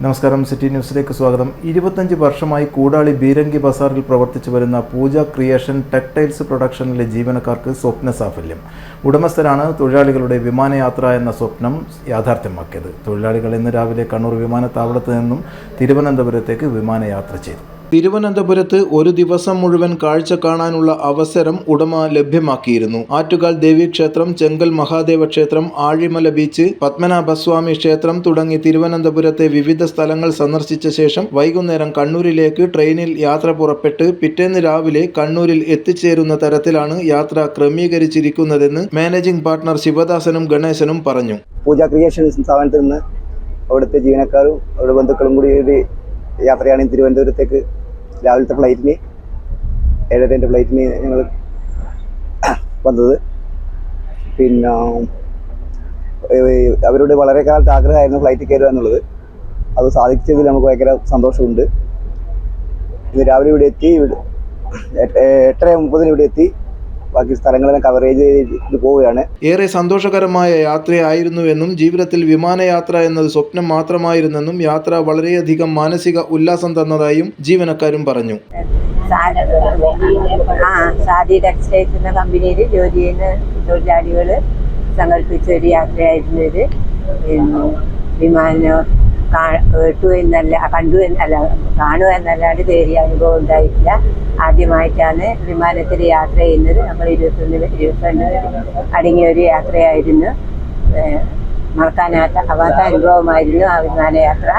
നമസ്കാരം, സിറ്റി ന്യൂസിലേക്ക് സ്വാഗതം. 25 വർഷമായി കൂടാളി ബീരങ്കി ബസാറിൽ പ്രവർത്തിച്ചു വരുന്ന പൂജ ക്രിയേഷൻ ടെക്സ്റ്റൈൽസ് പ്രൊഡക്ഷനിലെ ജീവനക്കാർക്ക് സ്വപ്ന സാഫല്യം. ഉടമസ്ഥരാണ് തൊഴിലാളികളുടെ വിമാനയാത്ര എന്ന സ്വപ്നം യാഥാർത്ഥ്യമാക്കിയത്. തൊഴിലാളികൾ ഇന്ന് രാവിലെ കണ്ണൂർ വിമാനത്താവളത്തിൽ നിന്നും തിരുവനന്തപുരത്തേക്ക് വിമാനയാത്ര ചെയ്തു. തിരുവനന്തപുരത്ത് ഒരു ദിവസം മുഴുവൻ കാഴ്ച കാണാനുള്ള അവസരം ഉടമ ലഭ്യമാക്കിയിരുന്നു. ആറ്റുകാൽ ദേവീക്ഷേത്രം, ചെങ്കൽ മഹാദേവ ക്ഷേത്രം, ആഴിമല ബീച്ച്, പത്മനാഭസ്വാമി ക്ഷേത്രം തുടങ്ങി തിരുവനന്തപുരത്തെ വിവിധ സ്ഥലങ്ങൾ സന്ദർശിച്ച ശേഷം വൈകുന്നേരം കണ്ണൂരിലേക്ക് ട്രെയിനിൽ യാത്ര പുറപ്പെട്ട് പിറ്റേന്ന് രാവിലെ കണ്ണൂരിൽ എത്തിച്ചേരുന്ന തരത്തിലാണ് യാത്ര ക്രമീകരിച്ചിരിക്കുന്നതെന്ന് മാനേജിംഗ് പാർട്ണർ ശിവദാസനും ഗണേശനും പറഞ്ഞു. പൂജ ക്രിയേഷൻ സ്ഥാപനത്തിൽ നിന്ന് അവിടുത്തെ ജീവനക്കാരും അവരുടെ ബന്ധുക്കളും കൂടി ഒരു യാത്രയാണ് തിരുവനന്തപുരത്തേക്ക്. രാവിലത്തെ ഫ്ലൈറ്റിന് 7:30 ഫ്ലൈറ്റിന് ഞങ്ങൾ വന്നത്. പിന്നെ അവരുടെ വളരെ കാലത്ത് ആഗ്രഹമായിരുന്നു ഫ്ലൈറ്റിൽ കയറുക എന്നുള്ളത്. അത് സാധിച്ചതിൽ നമുക്ക് ഭയങ്കര സന്തോഷമുണ്ട്. ഇന്ന് രാവിലെ ഇവിടെ എത്തി, 8:30 ഇവിടെ എത്തി. ബാക്കി സ്ഥലങ്ങളെല്ലാം കവറേജ് ചെയ്ത് പോവുകയാണ്. ഏറെ സന്തോഷകരമായ യാത്രയായിരുന്നുവെന്നും ജീവിതത്തിൽ വിമാനയാത്ര എന്നത് സ്വപ്നം മാത്രമായിരുന്നെന്നും യാത്ര വളരെയധികം മാനസിക ഉല്ലാസം തന്നതായും ജീവനക്കാരും പറഞ്ഞു. സാദി ടെക്സ്റ്റൈൽസ് എന്ന കമ്പനിയിൽ ജോലി ചെയ്യുന്ന തൊഴിലാളികൾ സങ്കല്പിച്ച ഒരു യാത്രയായിരുന്നു ഇത്. വിമാനം കാണുക എന്നല്ലാണ്ട് കയറിയ അനുഭവം ഉണ്ടായിട്ടില്ല. ആദ്യമായിട്ടാണ് വിമാനത്തിൽ യാത്ര ചെയ്യുന്നത്. നമ്മൾ 21 അടങ്ങിയ ഒരു യാത്രയായിരുന്നു. മറക്കാനാവാത്ത അനുഭവമായിരുന്നു ആ വിമാനയാത്ര.